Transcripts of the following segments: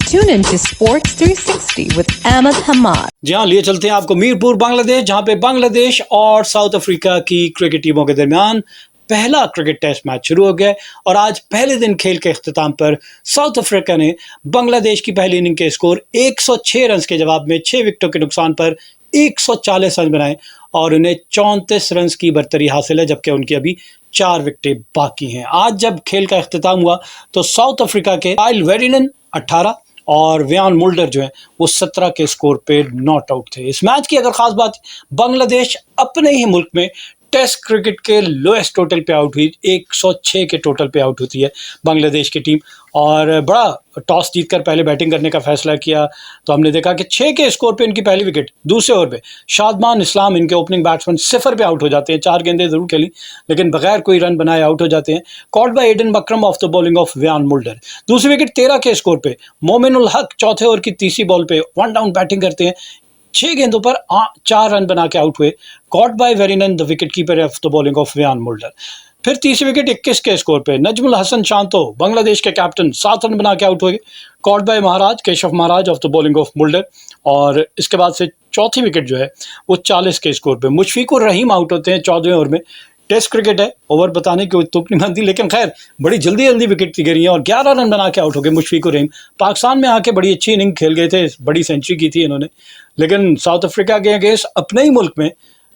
Tune in to Sports 360 with Ahmed Hamad. जी हाँ, लिए चलते हैं आपको मीरपुर बांग्लादेश, जहां पे बांग्लादेश और साउथ अफ्रीका की क्रिकेट टीमों के दरमियान पहला क्रिकेट टेस्ट मैच शुरू हो गया और आज पहले दिन खेल के इख्तिताम पर साउथ अफ्रीका ने बांग्लादेश की पहली इनिंग के स्कोर 106 रन के जवाब में 6 विकेटों के नुकसान पर 140 रन बनाए और उन्हें 34 रन की बरतरी हासिल है, जबकि उनकी अभी 4 विकेटें बाकी हैं। आज जब खेल का इख्तिताम हुआ तो साउथ अफ्रीका के काइल वेरिनन 18 और व्यान मुल्डर जो है वो 17 के स्कोर पे नॉट आउट थे। इस मैच की अगर खास बात, बांग्लादेश अपने ही मुल्क में टेस्ट क्रिकेट के लोएस्ट टोटल पे आउट हुई, 106 के टोटल पे आउट होती है बांग्लादेश की टीम। और बड़ा टॉस जीतकर पहले बैटिंग करने का फैसला किया तो हमने देखा कि 6 के स्कोर पे इनकी पहली विकेट, दूसरे ओवर पे शादमान इस्लाम इनके ओपनिंग बैट्समैन 0 पे आउट हो जाते हैं। 4 गेंदें जरूर खेली लेकिन बगैर कोई रन बनाए आउट हो जाते हैं। Caught by Aiden Markram of the bowling of Wiaan Mulder. दूसरी विकेट 13 के स्कोर पे मोमिनुल हक चौथे ओवर की तीसरी बॉल पे 1 डाउन बैटिंग करते हैं, 6 गेंदों पर 4 रन बना के आउट हुए। Caught by Verreynne the wicket keeper of the bowling of Wiaan Mulder. फिर तीसरी विकेट 21 के स्कोर पे नजमुल हसन शांतो बांग्लादेश के कैप्टन 7 रन बना के आउट हुए। Caught bye Maharaj Keshav Maharaj of the bowling of Mulder. और इसके बाद से चौथी विकेट जो है वो 40 के स्कोर पे मुशफिकुर रहीम आउट होते हैं 14वें ओवर में। टेस्ट क्रिकेट है, ओवर बताने की तुक नहीं बनती, लेकिन खैर बड़ी जल्दी जल्दी विकेट गिरी हैं और 11 रन बना के आउट हो गए मुशफिकुर रहीम। पाकिस्तान में आके बड़ी अच्छी इनिंग खेल गए थे, बड़ी सेंचुरी की थी इन्होंने, लेकिन साउथ अफ्रीका के अगेंस्ट अपने ही मुल्क में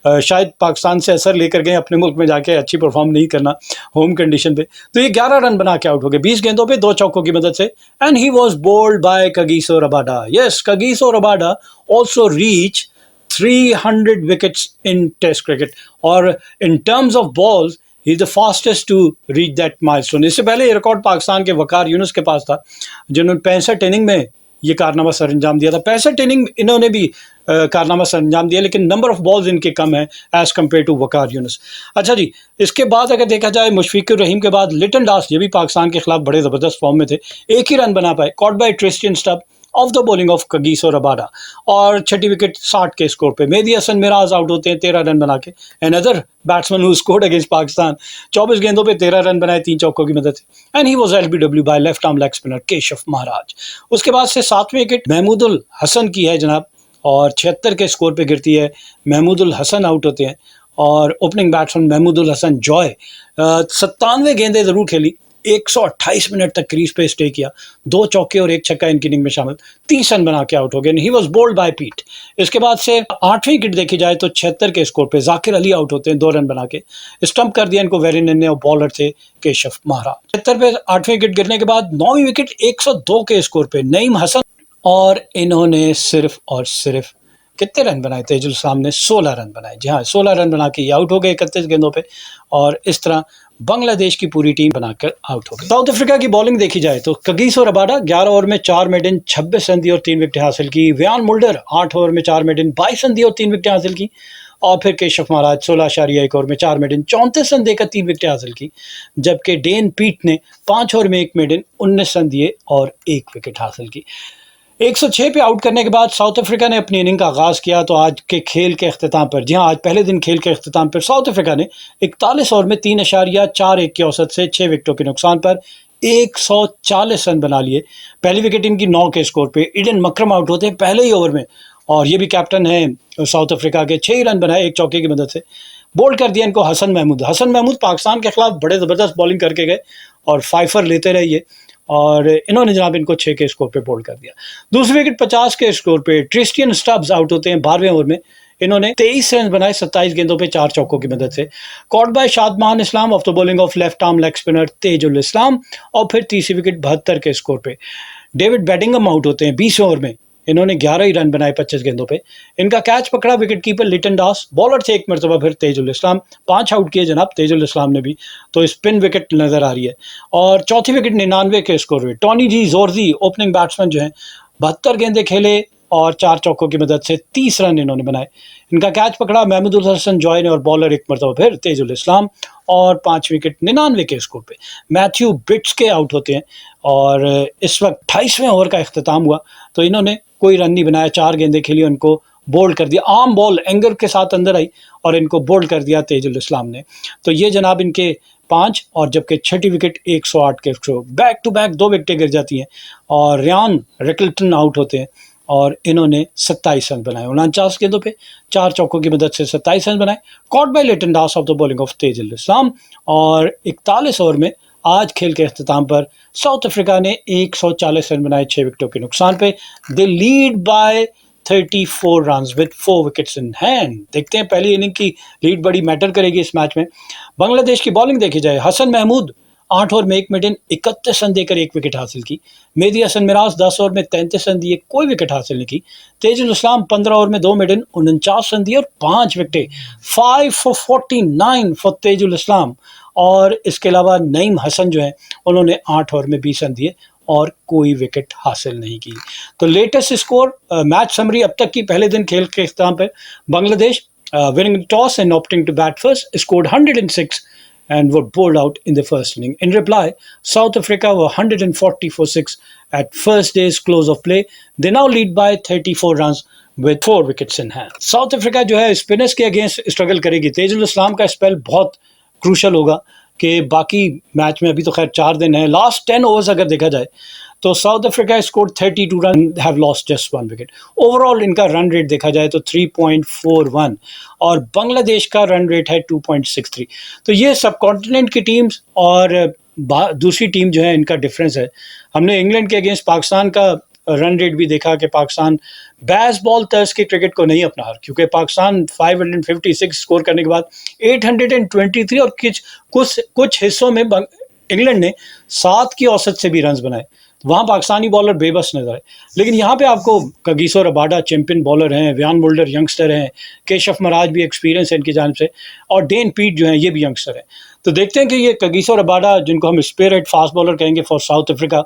शायद पाकिस्तान से असर लेकर गए, अपने मुल्क में जाके अच्छी परफॉर्म नहीं करना होम कंडीशन पे, तो ये 11 रन बना के आउट हो गए 20 गेंदों पे 2 चौकों की मदद से। And he was bowled by Kagiso Rabada. Yes, Kagiso Rabada also reach 300 wickets in Test cricket, और in terms of balls he is the fastest to reach that milestone. इससे पहले ये रिकॉर्ड पाकिस्तान के वकार यूनुस के पास था, जिन्होंने 65 इनिंग में ये कारनामा सर अंजाम दिया था। 65 इनिंग इन्होंने भी कारनामा सर अंजाम दिया, लेकिन नंबर ऑफ बॉल्स इनके कम है एज कम्पेयर टू वकार यूनुस। अच्छा जी, इसके बाद अगर देखा जाए मुशफिकुर रहीम के बाद लिटन दास, ये भी पाकिस्तान के खिलाफ बड़े ज़बरदस्त फॉर्म में थे, 1 ही रन बना पाए। Caught by Tristan Stubbs of the bowling of Kagiso Rabada. और छठी विकेट 60 के स्कोर पे मेहदी हसन मिराज आउट होते हैं 13 रन बना के। Another batsman who scored against Pakistan, 24 गेंदों पे 13 रन बनाए 3 चौकों की मदद से। And he was LBW by left arm leg spinner Keshav Maharaj. उसके बाद से 7वीं विकेट महमूदुल हसन की है जनाब, और 76 के स्कोर पे गिरती है। महमूदुल हसन आउट होते हैं और ओपनिंग बैट्समैन महमूदुल हसन जॉय 97 गेंदें जरूर खेली, 128 मिनट तक क्रीज पे स्टे किया, 2 चौके और 1 छक्का इनकी इनिंग में शामिल, 30 रन बना के आउट हो गए। ही वाज बोल्ड बाय पीट। इसके बाद से 8वीं विकेट देखी जाए तो 76 के स्कोर पे जाकिर अली आउट होते हैं 2 रन बना के। स्टंप कर दिया इनको वेरिनन ने और बॉलर थे केशव महाराज। 76 पे 8वीं विकेट गिरने के बाद 9वीं विकेट 102 के स्कोर पे नईम हसन, और इन्होंने सिर्फ और सिर्फ कितने रन बनाए? तेजुल इस्लाम ने 16 रन बनाए। जी हाँ, 16 रन बना के ये आउट हो गए 31 गेंदों पे, और इस तरह बांग्लादेश की पूरी टीम बनाकर आउट हो गई। साउथ अफ्रीका की बॉलिंग देखी जाए तो कगिसो रबाडा 11 ओवर में 4 मेडन 26 रन दिए और 3 विकेटें हासिल की। व्यान मुल्डर 8 ओवर में 4 मेडन 22 रन दिए और 3 विकेटें हासिल की। और फिर केशव महाराज 16.1 ओवर में 4 मेडन 34 रन देकर 3 विकेटें हासिल की, जबकि डेन पीट ने 5 ओवर में 1 मेडन 19 रन दिए और 1 विकेट हासिल की। 106 पे आउट करने के बाद साउथ अफ्रीका ने अपनी इनिंग का आगाज़ किया तो आज के खेल के अख्तिताम पर, जी हाँ, आज पहले दिन खेल के अख्तिताम पर साउथ अफ्रीका ने 41 ओवर में 3.41 के औसत से 6 विकेटों के नुकसान पर 140 रन बना लिए। पहली विकेट इनकी 9 के स्कोर पे ईडन मकरम आउट होते हैं पहले ही ओवर में, और ये भी कैप्टन है साउथ अफ्रीका के। 6 रन बनाए 1 चौके की मदद से। बोल्ड कर दिया इनको हसन महमूद। हसन महमूद पाकिस्तान के खिलाफ बड़े ज़बरदस्त बॉलिंग करके गए और 5 लेते रहे ये, और इन्होंने जनाब इनको 6 के स्कोर पे बोल्ड कर दिया। दूसरी विकेट 50 के स्कोर पे ट्रिस्टियन स्टब्स आउट होते हैं 12वें ओवर में। इन्होंने 23 रन बनाए 27 गेंदों पे 4 चौकों की मदद से। Caught by Shadman Islam of the bowling of left arm leg spinner Taijul Islam. और फिर तीसरी विकेट 72 के स्कोर पे डेविड बेडिंगम आउट होते हैं 20वें ओवर में। इन्होंने 11 ही रन बनाए 25 गेंदों पे। इनका कैच पकड़ा विकेट कीपर लिटन दास। बॉलर थे एक मरतबा फिर तेजुल इस्लाम। 5 आउट किए जनाब तेजुल इस्लाम ने भी, तो स्पिन विकेट नजर आ रही है। और चौथी विकेट 99 के स्कोर पे टॉनी जी जोरजी ओपनिंग बैट्समैन जो हैं 72 गेंदें खेले और 4 चौकों की मदद से 30 रन इन्होंने बनाए। इनका कैच पकड़ा महमूदुल हसन जॉय ने और बॉलर एक मरतबा फिर तेजुल इस्लाम। और 5 विकेट 99 के स्कोर पे मैथ्यू बिट्स के आउट होते हैं। और इस वक्त 28वें ओवर का इख्तिताम हुआ तो इन्होंने कोई रन नहीं बनाया, 4 गेंदें खेली उनको बोल्ड कर दिया, आर्म बॉल एंगर के साथ अंदर आई और इनको बोल्ड कर दिया तेजुल इस्लाम ने। तो ये जनाब इनके 5 और जबकि छठी विकेट 108 के थ्रू, बैक टू बैक 2 विकेटें गिर जाती हैं और रियान रिकल्टन आउट होते हैं और इन्होंने 27 रन बनाए 49 गेंदों पे, 4 चौकों की मदद से 27 रन बनाए। Caught by Liton Das of the bowling of Taijul Islam. और 41 ओवर में आज खेल के अख्ताम पर साउथ अफ्रीका ने 140 रन बनाए 6 विकेटों के नुकसान पे। They lead by 34 runs with 4 wickets in hand. देखते हैं पहली इनिंग की लीड बड़ी मैटर करेगी इस मैच में। बांग्लादेश की बॉलिंग देखी जाए, हसन महमूद 8 ओवर में 1 मिनट 31 रन देकर 1 विकेट हासिल की। मेहदी हसन मिराज 10 ओवर में 33 रन दिए, कोई विकेट हासिल नहीं की। तेजुल इस्लाम 15 ओवर में 2 मिनट 49 रन दिए और 5 विकेटें, 5 for 49 फॉर तेजुल इस्लाम। और इसके अलावा नईम हसन जो है उन्होंने 8 ओवर में 20 रन दिए और कोई विकेट हासिल नहीं की। तो लेटेस्ट स्कोर, मैच समरी अब तक की पहले दिन खेल के इख्तिताम पर Bangladesh winning toss and opting to bat first scored 106 and were bowled out in the first inning. In reply, South Africa were 140 for 6 at first day's close of play. They now lead by 34 runs with 4 wickets in hand. South Africa जो है spinners के against struggle करेगी। तेजुल इस्लाम का spell बहुत crucial होगा कि बाकी match में अभी तो खैर 4 दिन है। लास्ट 10 ओवर्स अगर देखा जाए तो south Africa scored 32 run, have lost just 1 wicket. Overall इनका रन रेट देखा जाए तो 3.41 और बांग्लादेश का रन रेट है 2.63। तो ये सब कॉन्टिनेंट की टीम्स और दूसरी टीम जो है इनका डिफरेंस है। हमने इंग्लैंड के अगेंस्ट पाकिस्तान का रन रेट भी देखा कि पाकिस्तान बैस बॉल तर्ज के क्रिकेट को नहीं अपना, क्योंकि पाकिस्तान 556 स्कोर करने के बाद 823 और कुछ हिस्सों में इंग्लैंड ने 7 की औसत से भी रन बनाए। वहाँ पाकिस्तानी बॉलर बेबस नजर आए। लेकिन यहाँ पे आपको कगिसो रबाडा चैंपियन बॉलर हैं, व्यान मुल्डर यंगस्टर हैं, केशफ मराज भी एक्सपीरियंस है इनकी जानिब से, और डेन पीट जो हैं ये भी यंगस्टर हैं। तो देखते हैं कि ये कगिसो रबाडा, जिनको हम स्पिरिट फास्ट बॉलर कहेंगे फॉर साउथ अफ्रीका,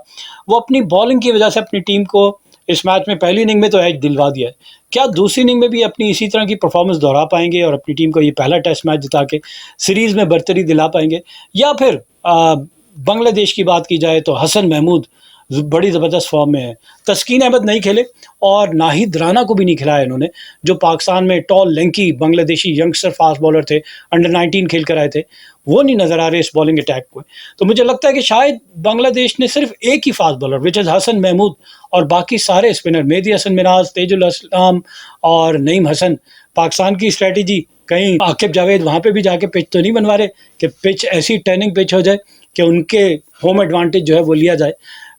वो अपनी बॉलिंग की वजह से अपनी टीम को इस मैच में पहली इनिंग में तो एज दिलवा दिया है। क्या दूसरी इनिंग में भी अपनी इसी तरह की परफॉर्मेंस दोहरा पाएंगे और अपनी टीम को ये पहला टेस्ट मैच जिता के सीरीज़ में बरतरी दिला पाएंगे, या फिर बांग्लादेश की बात की जाए तो हसन महमूद बड़ी ज़बरदस्त फॉर्म में है। तस्कीन अहमद नहीं खेले और नाहिद राना को भी नहीं खिलाया इन्होंने, जो पाकिस्तान में tall lanky Bangladeshi youngster fast bowler थे, अंडर 19 खेल कर आए थे, वो नहीं नज़र आ रहे इस बॉलिंग अटैक को। तो मुझे लगता है कि शायद बांग्लादेश ने सिर्फ एक ही fast bowler which is Hasan Mahmud और बाकी सारे स्पिनर मेहदी हसन मिराज, तेजुल इस्लाम और नईम हसन। पाकिस्तान की स्ट्रेटजी कहीं आकिब जावेद वहाँ पे भी जाके पिच तो नहीं बनवा रहे कि पिच ऐसी टर्निंग पिच हो जाए कि उनके होम एडवांटेज जो है वो लिया जाए,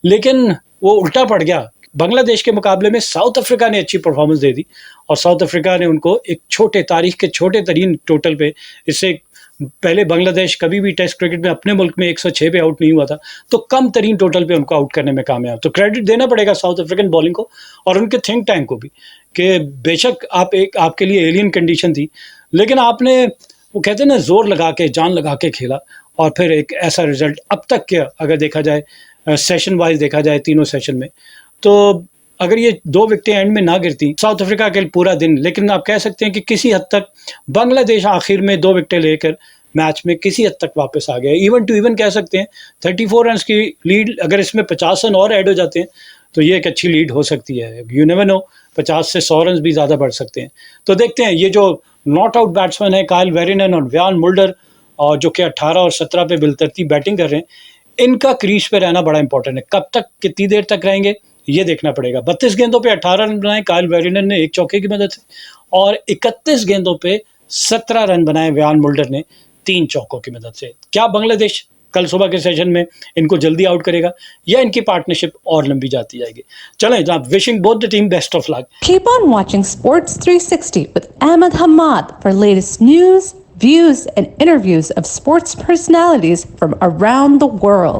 लेकिन वो उल्टा पड़ गया। बांग्लादेश के मुकाबले में साउथ अफ्रीका ने अच्छी परफॉर्मेंस दे दी और साउथ अफ्रीका ने उनको एक तारीख के छोटे तरीन टोटल पे, इससे पहले बांग्लादेश कभी भी टेस्ट क्रिकेट में अपने मुल्क में 106 पे आउट नहीं हुआ था, तो कम तरीन टोटल पे उनको आउट करने में कामयाब। तो क्रेडिट देना पड़ेगा साउथ अफ्रीकन बॉलिंग को और उनके थिंक टैंक को भी कि बेशक आपके लिए एलियन कंडीशन थी, लेकिन आपने, वो कहते हैं ना, जोर लगा के जान लगा के खेला और फिर एक ऐसा रिजल्ट अब तक के अगर देखा जाए सेशन वाइज देखा जाए तीनों सेशन में, तो अगर ये 2 विकेटें एंड में ना गिरती साउथ अफ्रीका के पूरा दिन, लेकिन आप कह सकते हैं कि किसी हद तक बांग्लादेश आखिर में 2 विकेटें लेकर मैच में किसी हद तक वापस आ गया। इवन टू इवन कह सकते हैं 34 रन की लीड, अगर इसमें 50 रन और ऐड हो जाते हैं तो ये एक अच्छी लीड हो सकती है। यू नेवर नो, 50 से 100 रन भी ज़्यादा बढ़ सकते हैं। तो देखते हैं ये जो नॉट आउट बैट्समैन है काइल वेरिनन और व्यान मुल्डर, और जो कि 18 और 17 पे बिलतरतीब बैटिंग कर रहे हैं, इनका क्रीज पे रहना बड़ा इंपॉर्टेंट है। कब तक, कितनी देर तक रहेंगे ये देखना पड़ेगा। 32 गेंदों पे 18 रन बनाए काइल वेरिनन ने 1 चौके की मदद से, और 31 गेंदों पे 17 रन बनाए व्यान मुल्डर ने 3 चौकों की मदद से। क्या बांग्लादेश कल सुबह के सेशन में इनको जल्दी आउट करेगा या इनकी पार्टनरशिप और लंबी जाती जाएगी? चलें जनाब, wishing both the team best of luck. Keep on watching Sports 360 with Ahmed Hamad for latest news, views, and interviews of sports personalities from around the world.